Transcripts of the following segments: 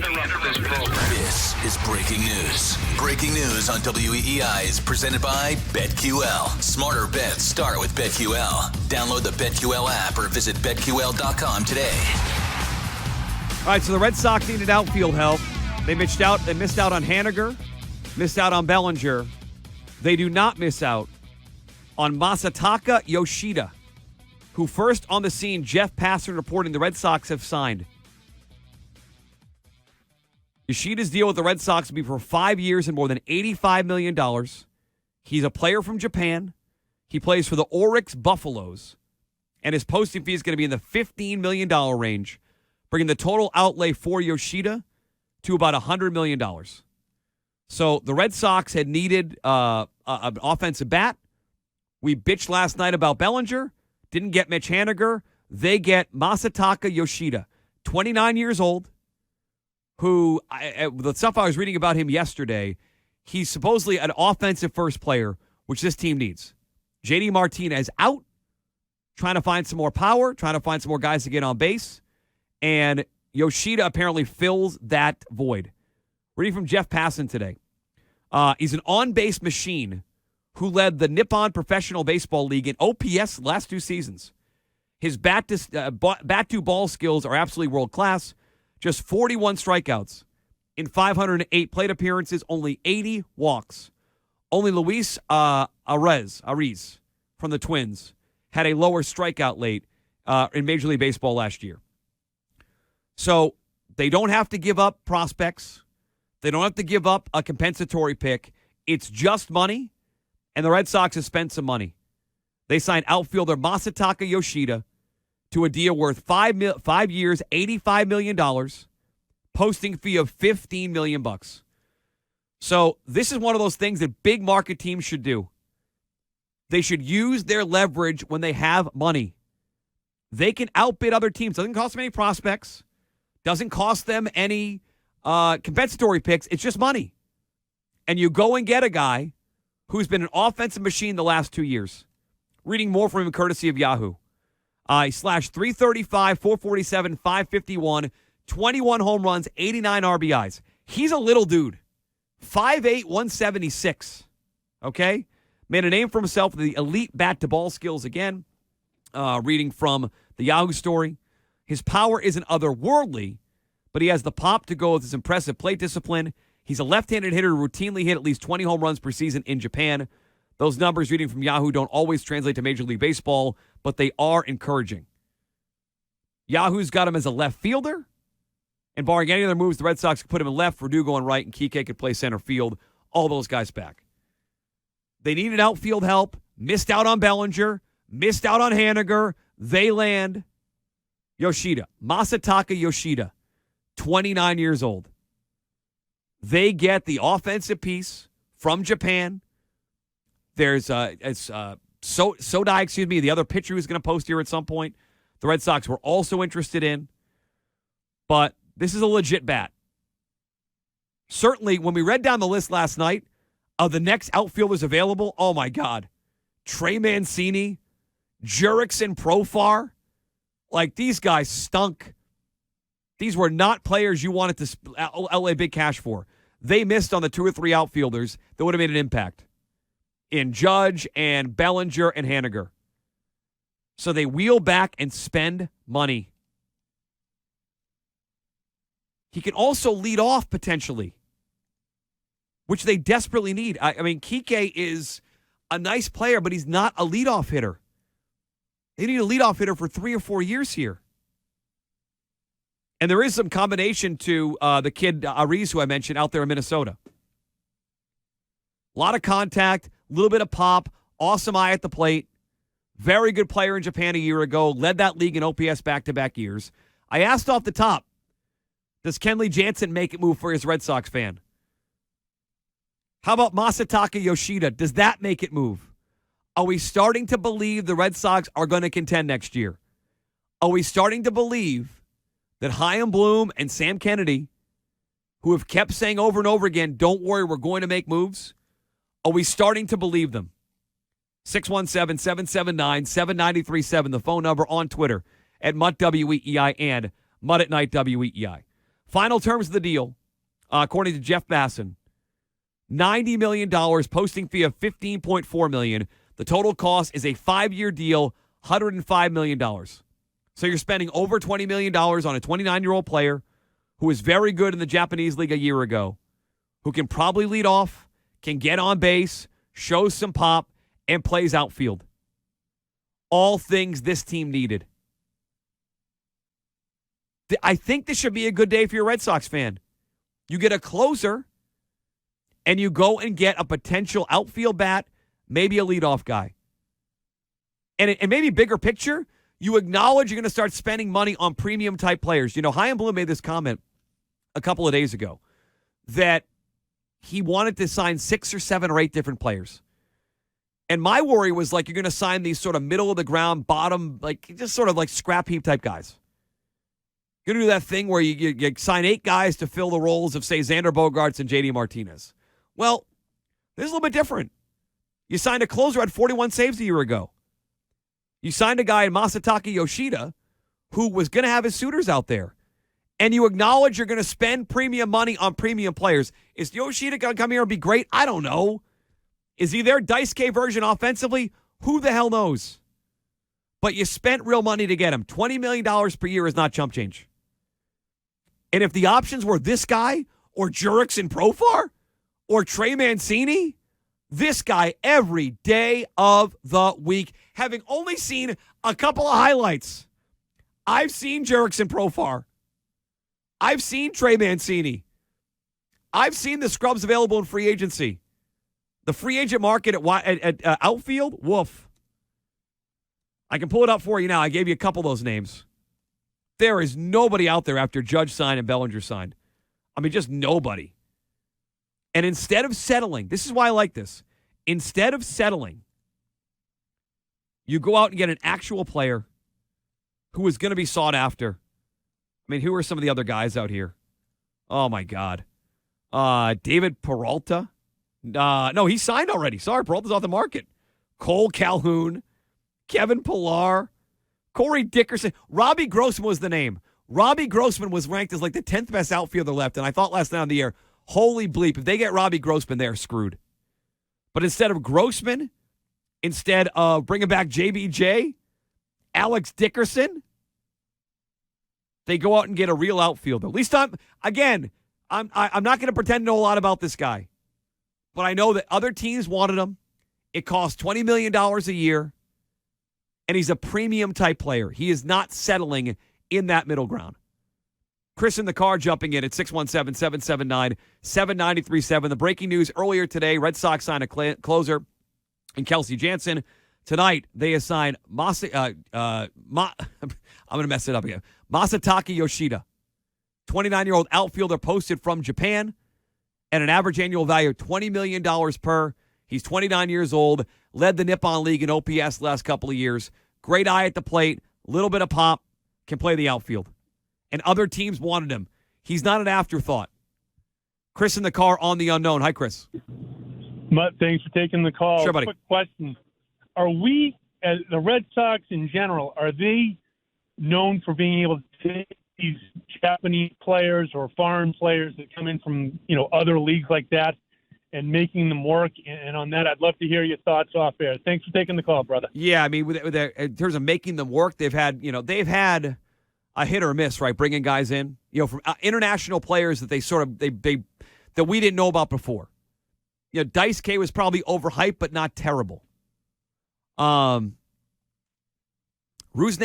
interrupt this program. This is breaking news. Breaking news on WEEI is presented by BetQL. Smarter bets start with BetQL. Download the BetQL app or visit BetQL.com today. All right, so the Red Sox needed outfield help. They missed out on Haniger, missed out on Bellinger. They do not miss out on Masataka Yoshida, who first on the scene, Jeff Passan reporting the Red Sox have signed. Yoshida's deal with the Red Sox will be for 5 years and more than $85 million. He's a player from Japan. He plays for the Oryx Buffaloes, and his posting fee is going to be in the $15 million range, bringing the total outlay for Yoshida to about $100 million. So the Red Sox had needed an offensive bat. We bitched last night about Bellinger. Didn't get Mitch Haniger. They get Masataka Yoshida, 29 years old, who, the stuff I was reading about him yesterday, he's supposedly an offensive first player, which this team needs. JD Martinez out, trying to find some more power, trying to find some more guys to get on base, and Yoshida apparently fills that void. Reading from Jeff Passan today. He's an on-base machine who led the Nippon Professional Baseball League in OPS last 2 seasons. His bat-to-ball skills are absolutely world-class. Just 41 strikeouts in 508 plate appearances, only 80 walks. Only Luis Ariz from the Twins had a lower strikeout rate in Major League Baseball last year. So they don't have to give up prospects. They don't have to give up a compensatory pick. It's just money. And the Red Sox have spent some money. They signed outfielder Masataka Yoshida to a deal worth 5 years, $85 million, posting fee of $15 million. So this is one of those things that big market teams should do. They should use their leverage when they have money. They can outbid other teams. Doesn't cost them any prospects. Doesn't cost them any compensatory picks. It's just money. And you go and get a guy who's been an offensive machine the last 2 years. Reading more from him courtesy of Yahoo. He slashed .335, .447, .551, 21 home runs, 89 RBIs. He's a little dude. 5'8", 176. Okay? Made a name for himself with the elite bat-to-ball skills again. Reading from the Yahoo story. His power isn't otherworldly, but he has the pop to go with his impressive plate discipline. He's a left-handed hitter who routinely hit at least 20 home runs per season in Japan. Those numbers, reading from Yahoo, don't always translate to Major League Baseball, but they are encouraging. Yahoo's got him as a left fielder, and barring any other moves, the Red Sox could put him in left, Verdugo in right, and Kike could play center field. All those guys back. They needed outfield help, missed out on Bellinger, missed out on Haniger. They land Yoshida, Masataka Yoshida, 29 years old. They get the offensive piece from Japan. There's Sodai, the other pitcher who's going to post here at some point. The Red Sox were also interested in. But this is a legit bat. Certainly, when we read down the list last night of the next outfielders available, oh my God. Trey Mancini, Jurickson Profar. Like, these guys stunk. These were not players you wanted to LA big cash for. They missed on the 2 or 3 outfielders that would have made an impact in Judge and Bellinger and Haniger. So they wheel back and spend money. He can also lead off potentially, which they desperately need. I mean, Kike is a nice player, but he's not a leadoff hitter. They need a leadoff hitter for 3 or 4 years here. And there is some combination to the kid Ariz, who I mentioned, out there in Minnesota. A lot of contact, a little bit of pop, awesome eye at the plate. Very good player in Japan a year ago, led that league in OPS back-to-back years. I asked off the top, does Kenley Jansen make it move for his Red Sox fan? How about Masataka Yoshida? Does that make it move? Are we starting to believe the Red Sox are going to contend next year? Are we starting to believe that Chaim Bloom and Sam Kennedy, who have kept saying over and over again, don't worry, we're going to make moves, are we starting to believe them? 617-779-7937, the phone number on Twitter at MuttWEEI and Mutt at Night WEEI. Final terms of the deal, according to Jeff Bassan, $90 million, posting fee of $15.4 million. The total cost is a 5-year deal, $105 million. So you're spending over $20 million on a 29-year-old player who was very good in the Japanese league a year ago, who can probably lead off, can get on base, shows some pop, and plays outfield. All things this team needed. I think this should be a good day for your Red Sox fan. You get a closer, and you go and get a potential outfield bat, maybe a leadoff guy. And maybe bigger picture, you acknowledge you're going to start spending money on premium-type players. You know, Chaim Bloom made this comment a couple of days ago that he wanted to sign 6 or 7 or 8 different players. And my worry was, like, you're going to sign these sort of middle-of-the-ground, bottom, like, just sort of like scrap heap type guys. You're going to do that thing where you sign 8 guys to fill the roles of, say, Xander Bogaerts and J.D. Martinez. Well, this is a little bit different. You signed a closer at 41 saves a year ago. You signed a guy in Masataka Yoshida who was going to have his suitors out there. And you acknowledge you're going to spend premium money on premium players. Is Yoshida going to come here and be great? I don't know. Is he their Daisuke version offensively? Who the hell knows? But you spent real money to get him. $20 million per year is not chump change. And if the options were this guy or Jurickson Profar or Trey Mancini, this guy every day of the week, having only seen a couple of highlights. I've seen Jurickson Profar. I've seen Trey Mancini. I've seen the scrubs available in free agency. The free agent market at outfield, woof. I can pull it up for you now. I gave you a couple of those names. There is nobody out there after Judge signed and Bellinger signed. I mean, just nobody. And instead of settling, this is why I like this. Instead of settling, you go out and get an actual player who is going to be sought after. I mean, who are some of the other guys out here? Oh, my God. David Peralta. No, he signed already. Sorry, Peralta's off the market. Cole Calhoun. Kevin Pillar. Corey Dickerson. Robbie Grossman was the name. Robbie Grossman was ranked as like the 10th best outfielder left, and I thought last night on the air, holy bleep, if they get Robbie Grossman, they're screwed. But instead of Grossman, instead of bringing back JBJ, Alex Dickerson, they go out and get a real outfielder. At least I'm not going to pretend to know a lot about this guy. But I know that other teams wanted him. It costs $20 million a year. And he's a premium type player. He is not settling in that middle ground. Chris in the car jumping in at 617-779-7937. The breaking news earlier today, Red Sox signed a closer in Kelsey Jansen. Tonight, they assign I'm going to mess it up again. Masataka Yoshida, 29-year-old outfielder posted from Japan at an average annual value of $20 million per. He's 29 years old, led the Nippon League in OPS the last couple of years. Great eye at the plate, little bit of pop, can play the outfield. And other teams wanted him. He's not an afterthought. Chris in the car on the unknown. Hi, Chris. Mutt, thanks for taking the call. Sure, buddy. Quick question. Are we, as the Red Sox in general, are they known for being able to take these Japanese players or foreign players that come in from, other leagues like that and making them work? And on that, I'd love to hear your thoughts off air. Thanks for taking the call, brother. Yeah, I mean, in terms of making them work, they've had a hit or miss, right? Bringing guys in, from international players that they that we didn't know about before. Daisuke was probably overhyped, but not terrible. Rusney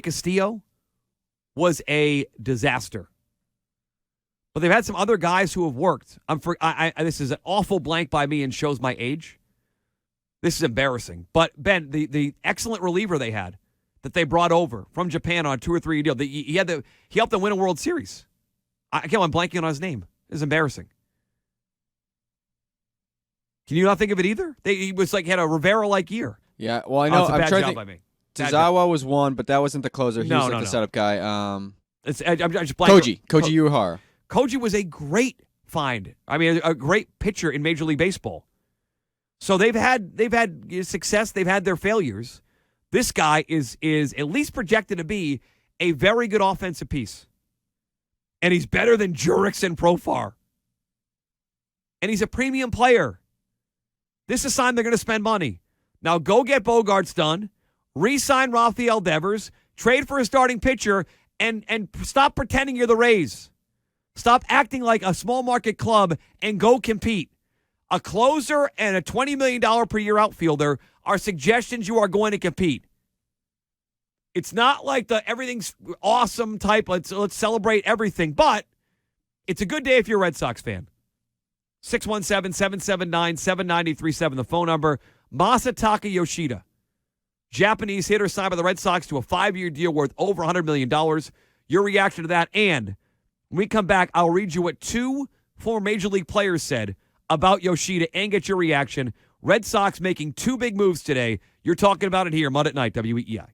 Castillo was a disaster. But they've had some other guys who have worked. This is an awful blank by me and shows my age. This is embarrassing. But, Ben, the excellent reliever they had that they brought over from Japan on a 2 or 3 year deal, he helped them win a World Series. I'm blanking on his name. It's embarrassing. Can you not think of it either? He was had a Rivera-like year. Yeah, well, I know. It's a bad job by me. Tazawa was one, but that wasn't the closer. He was the setup guy. I'm just blanking. Koji Uehara. Koji was a great find. I mean, a great pitcher in Major League Baseball. So they've had success. They've had their failures. This guy is at least projected to be a very good offensive piece. And he's better than Jurix and Profar. And he's a premium player. This is a sign they're going to spend money. Now go get Bogarts done, re-sign Rafael Devers, trade for a starting pitcher, and stop pretending you're the Rays. Stop acting like a small market club and go compete. A closer and a $20 million per year outfielder are suggestions you are going to compete. It's not like the everything's awesome type, let's celebrate everything, but it's a good day if you're a Red Sox fan. 617-779-7937, the phone number. Masataka Yoshida, Japanese hitter signed by the Red Sox to a 5-year deal worth over $100 million. Your reaction to that, and when we come back, I'll read you what 2 former Major League players said about Yoshida and get your reaction. Red Sox making 2 big moves today. You're talking about it here, Monday at Night, WEEI.